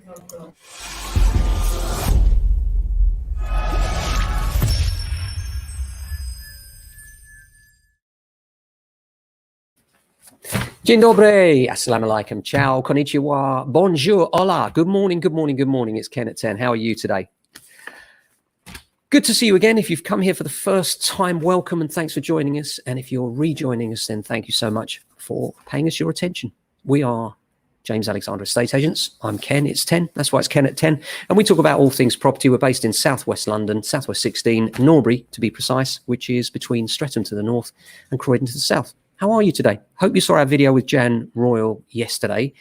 Dzień dobry, assalamu alaikum, ciao, konnichiwa, bonjour, hola, good morning, good morning, good morning. It's Ken at 10. How are you today? Good to see you again. If you've come here for the first time, welcome and thanks for joining us. And if you're rejoining us, then thank you so much for paying us your attention. We are James Alexander Estate Agents. I'm Ken, it's 10. That's why it's Ken at 10. And we talk about all things property. We're based in Southwest London, Southwest 16, Norbury to be precise, which is between Streatham to the north and Croydon to the south. How are you today? Hope you saw our video with Jan Royal yesterday.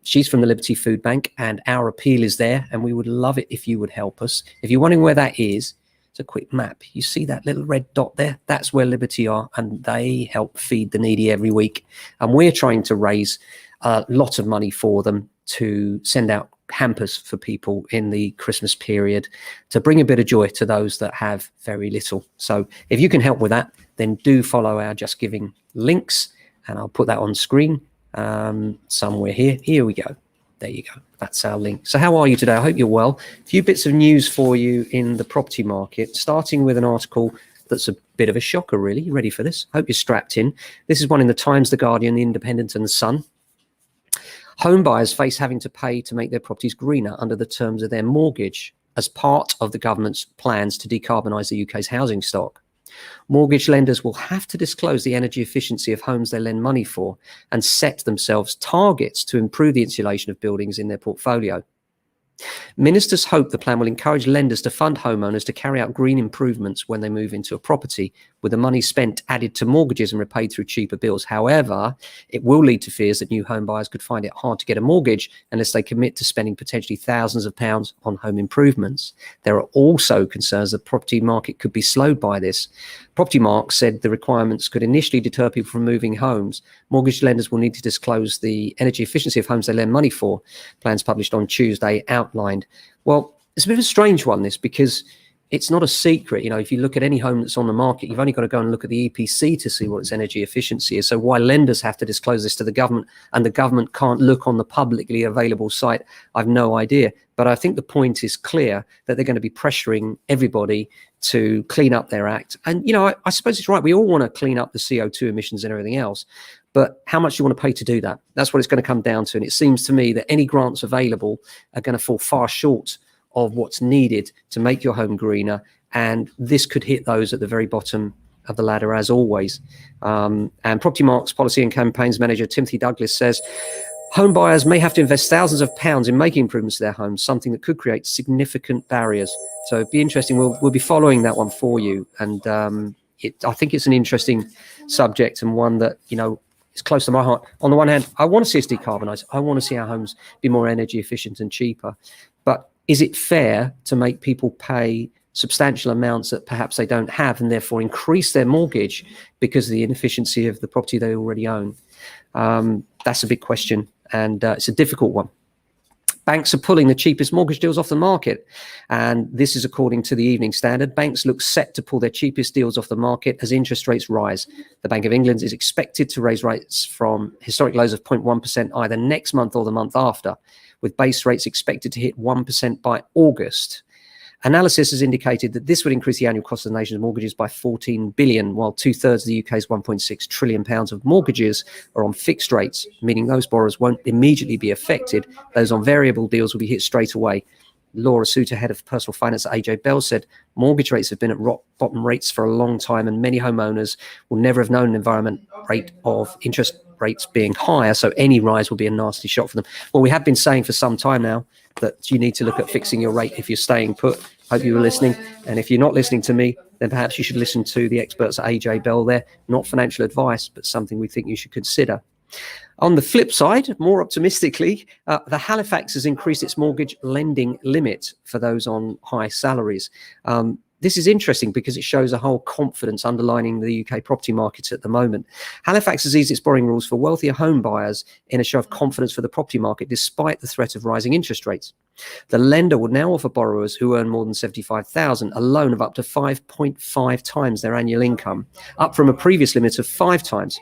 She's from the Liberty Food Bank and our appeal is there and we would love it if you would help us. If you're wondering where that is, it's a quick map. You see that little red dot there? That's where Liberty are and they help feed the needy every week. And we're trying to raise a lot of money for them to send out hampers for people in the Christmas period to bring a bit of joy to those that have very little. So if you can help with that, then do follow our Just Giving links and I'll put that on screen somewhere here. Here we go. There you go. That's our link. So how are you today? I hope you're well. A few bits of news for you in the property market, starting with an article that's a bit of a shocker, really. You ready for this? Hope you're strapped in. This is one in the Times, The Guardian, The Independent and The Sun. Home buyers face having to pay to make their properties greener under the terms of their mortgage as part of the government's plans to decarbonise the UK's housing stock. Mortgage lenders will have to disclose the energy efficiency of homes they lend money for and set themselves targets to improve the insulation of buildings in their portfolio. Ministers hope the plan will encourage lenders to fund homeowners to carry out green improvements when they move into a property, with the money spent added to mortgages and repaid through cheaper bills. However, it will lead to fears that new home buyers could find it hard to get a mortgage unless they commit to spending potentially thousands of pounds on home improvements. There are also concerns that the property market could be slowed by this. Property Mark said the requirements could initially deter people from moving homes. Mortgage lenders will need to disclose the energy efficiency of homes they lend money for. Plans published on Tuesday outlined. Well, it's a bit of a strange one, this, because it's not a secret. You know, if you look at any home that's on the market, you've only got to go and look at the EPC to see what its energy efficiency is. So why lenders have to disclose this to the government and the government can't look on the publicly available site, I've no idea. But I think the point is clear that they're going to be pressuring everybody to clean up their act. And, you know, I suppose it's right. We all want to clean up the CO2 emissions and everything else. But how much do you want to pay to do that? That's what it's going to come down to. And it seems to me that any grants available are going to fall far short of what's needed to make your home greener. And this could hit those at the very bottom of the ladder, as always. And Property Mark's policy and campaigns manager, Timothy Douglas, says home buyers may have to invest thousands of pounds in making improvements to their homes, something that could create significant barriers. So it'd be interesting. We'll be following that one for you. And I think it's an interesting subject and one that, you know, is close to my heart. On the one hand, I want to see us decarbonise. I want to see our homes be more energy efficient and cheaper. But is it fair to make people pay substantial amounts that perhaps they don't have and therefore increase their mortgage because of the inefficiency of the property they already own? That's a big question and it's a difficult one. Banks are pulling the cheapest mortgage deals off the market. And this is according to the Evening Standard. Banks look set to pull their cheapest deals off the market as interest rates rise. The Bank of England is expected to raise rates from historic lows of 0.1% either next month or the month after, with base rates expected to hit 1% by August. Analysis has indicated that this would increase the annual cost of the nation's mortgages by 14 billion, while 2/3 of the UK's 1.6 trillion pounds of mortgages are on fixed rates, meaning those borrowers won't immediately be affected. Those on variable deals will be hit straight away. Laura Suter, head of personal finance at AJ Bell, said mortgage rates have been at rock bottom rates for a long time, and many homeowners will never have known an environment rate of interest rates being higher, so any rise will be a nasty shock for them. Well, we have been saying for some time now that you need to look at fixing your rate if you're staying put. Hope you were listening. And if you're not listening to me, then perhaps you should listen to the experts at AJ Bell there. Not financial advice, but something we think you should consider. On the flip side, more optimistically, the Halifax has increased its mortgage lending limit for those on high salaries. This is interesting because it shows a whole confidence underlining the UK property markets at the moment. Halifax has eased its borrowing rules for wealthier home buyers in a show of confidence for the property market, despite the threat of rising interest rates. The lender would now offer borrowers who earn more than $75,000 a loan of up to 5.5 times their annual income, up from a previous limit of 5 times.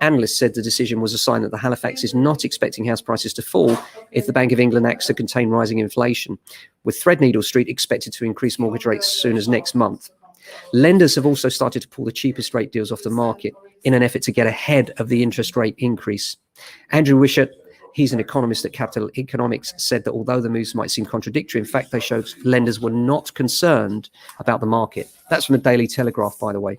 Analysts said the decision was a sign that the Halifax is not expecting house prices to fall if the Bank of England acts to contain rising inflation, with Threadneedle Street expected to increase mortgage rates as soon as next month. Lenders have also started to pull the cheapest rate deals off the market in an effort to get ahead of the interest rate increase. Andrew Wishart, he's an economist at Capital Economics, said that although the moves might seem contradictory, in fact, they showed lenders were not concerned about the market. That's from the Daily Telegraph, by the way.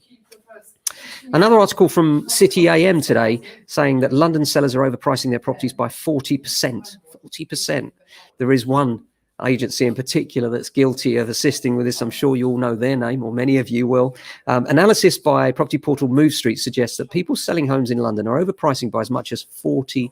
Another article from City AM today saying that London sellers are overpricing their properties by 40%. 40%. There is one agency in particular that's guilty of assisting with this. I'm sure you all know their name, or many of you will. Analysis by property portal Move Street suggests that people selling homes in London are overpricing by as much as 40%.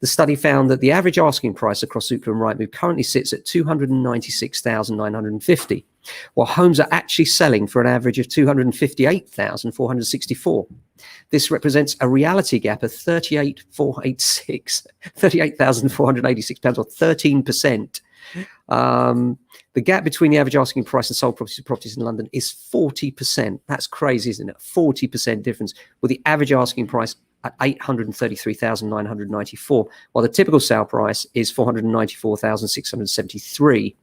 The study found that the average asking price across Zoopla and Rightmove currently sits at $296,950, while homes are actually selling for an average of $258,464. This represents a reality gap of £38,486, or 13%. The gap between the average asking price and sold properties in London is 40%. That's crazy, isn't it? 40% difference, with the average asking price at $833,994, while the typical sale price is $494,673.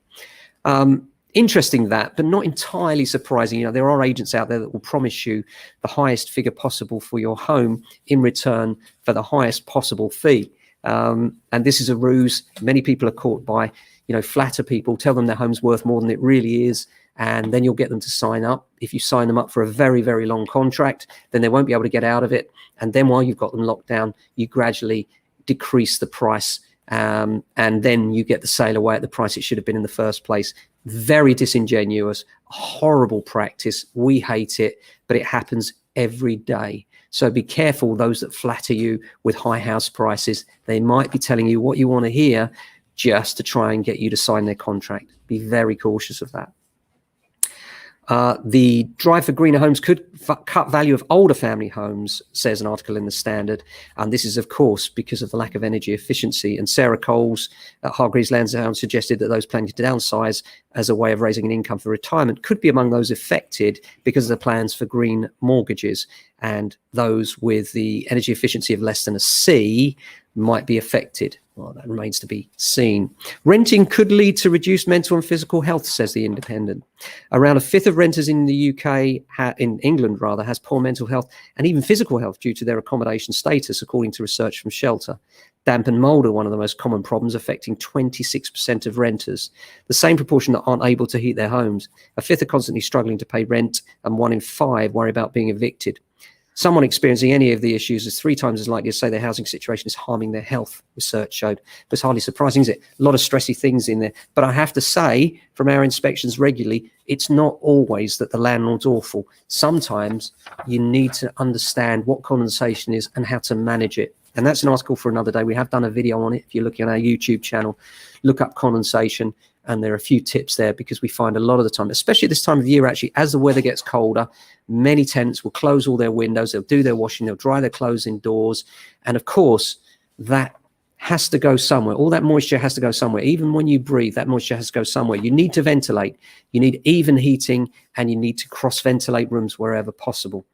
Interesting that, but not entirely surprising. You know, there are agents out there that will promise you the highest figure possible for your home in return for the highest possible fee. And this is a ruse. Many people are caught by, flatter people, tell them their home's worth more than it really is, and then you'll get them to sign up. If you sign them up for a very, very long contract, then they won't be able to get out of it. And then while you've got them locked down, you gradually decrease the price, and then you get the sale away at the price it should have been in the first place. Very disingenuous, horrible practice. We hate it, but it happens every day. So be careful, those that flatter you with high house prices. They might be telling you what you want to hear just to try and get you to sign their contract. Be very cautious of that. The drive for greener homes could cut value of older family homes, says an article in the Standard. And this is, of course, because of the lack of energy efficiency. And Sarah Coles at Hargreaves Lansdowne suggested that those planning to downsize as a way of raising an income for retirement could be among those affected because of the plans for green mortgages. And those with the energy efficiency of less than a C might be affected. Well, that remains to be seen. Renting could lead to reduced mental and physical health, says The Independent. Around a fifth of renters in the UK, in England rather, has poor mental health and even physical health due to their accommodation status, according to research from Shelter. Damp and mould are one of the most common problems, affecting 26% of renters, the same proportion that aren't able to heat their homes. A fifth are constantly struggling to pay rent, and 1 in 5 worry about being evicted. Someone experiencing any of the issues is 3 times as likely to say their housing situation is harming their health, research showed. It's hardly surprising, is it? A lot of stressy things in there. But I have to say, from our inspections regularly, it's not always that the landlord's awful. Sometimes you need to understand what condensation is and how to manage it. And that's an article for another day. We have done a video on it. If you're looking at our YouTube channel, look up condensation. And there are a few tips there, because we find a lot of the time, especially this time of year, actually, as the weather gets colder, many tenants will close all their windows, they'll do their washing, they'll dry their clothes indoors. And of course, that has to go somewhere. All that moisture has to go somewhere. Even when you breathe, that moisture has to go somewhere. You need to ventilate, you need even heating, and you need to cross-ventilate rooms wherever possible.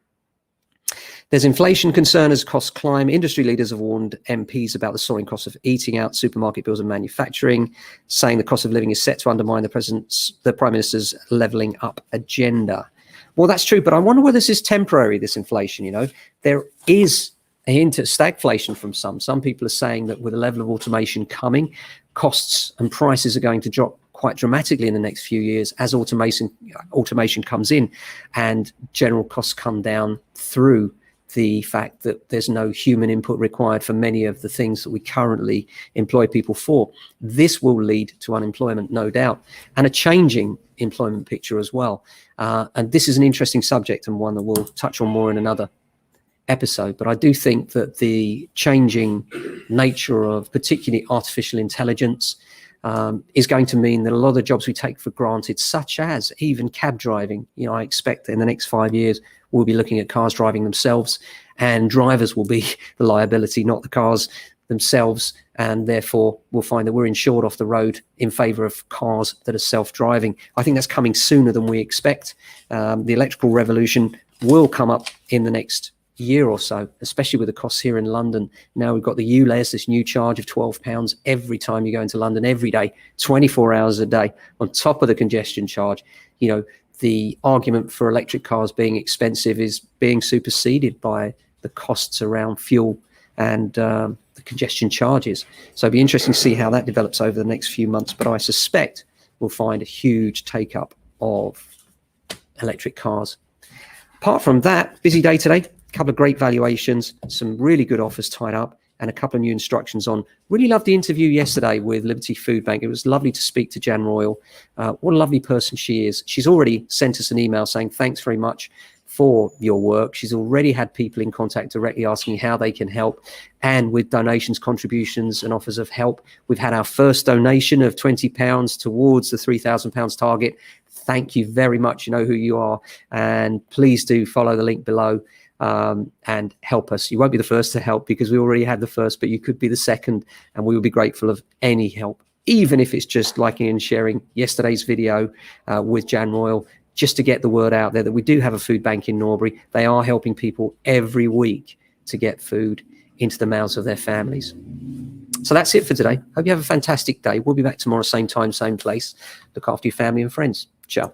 There's inflation concern as costs climb. Industry leaders have warned MPs about the soaring cost of eating out, supermarket bills and manufacturing, saying the cost of living is set to undermine the Prime Minister's levelling up agenda. Well, that's true, but I wonder whether this is temporary, this inflation. There is a hint at stagflation from some. Some people are saying that with a level of automation coming, costs and prices are going to drop quite dramatically in the next few years as automation comes in and general costs come down through the fact that there's no human input required for many of the things that we currently employ people for. This will lead to unemployment, no doubt, and a changing employment picture as well. And this is an interesting subject, and one that we'll touch on more in another episode. But I do think that the changing nature of particularly artificial intelligence is going to mean that a lot of the jobs we take for granted, such as even cab driving, I expect that in the next 5 years, we'll be looking at cars driving themselves, and drivers will be the liability, not the cars themselves. And therefore, we'll find that we're insured off the road in favor of cars that are self-driving. I think that's coming sooner than we expect. The electrical revolution will come up in the next year or so, especially with the costs here in London. Now we've got the ULEZ, this new charge of £12 every time you go into London, every day, 24 hours a day, on top of the congestion charge. You know, the argument for electric cars being expensive is being superseded by the costs around fuel and the congestion charges. So it'll be interesting to see how that develops over the next few months. But I suspect we'll find a huge take up of electric cars. Apart from that, busy day today. A couple of great valuations, some really good offers tied up, and a couple of new instructions on. Really loved the interview yesterday with Liberty Food Bank. It was lovely to speak to Jan Royal. What a lovely person she is. She's already sent us an email saying thanks very much for your work. She's already had people in contact directly asking how they can help, and with donations, contributions and offers of help. We've had our first donation of £20 towards the £3,000 target. Thank you very much. You know who you are, and please do follow the link below and help us. You won't be the first to help because we already had the first, but you could be the second, and we will be grateful of any help, even if it's just liking and sharing yesterday's video with Jan Royal, just to get the word out there that we do have a food bank in Norbury. They are helping people every week to get food into the mouths of their families. So that's it for today. Hope you have a fantastic day. We'll be back tomorrow, same time, same place. Look after your family and friends. Ciao.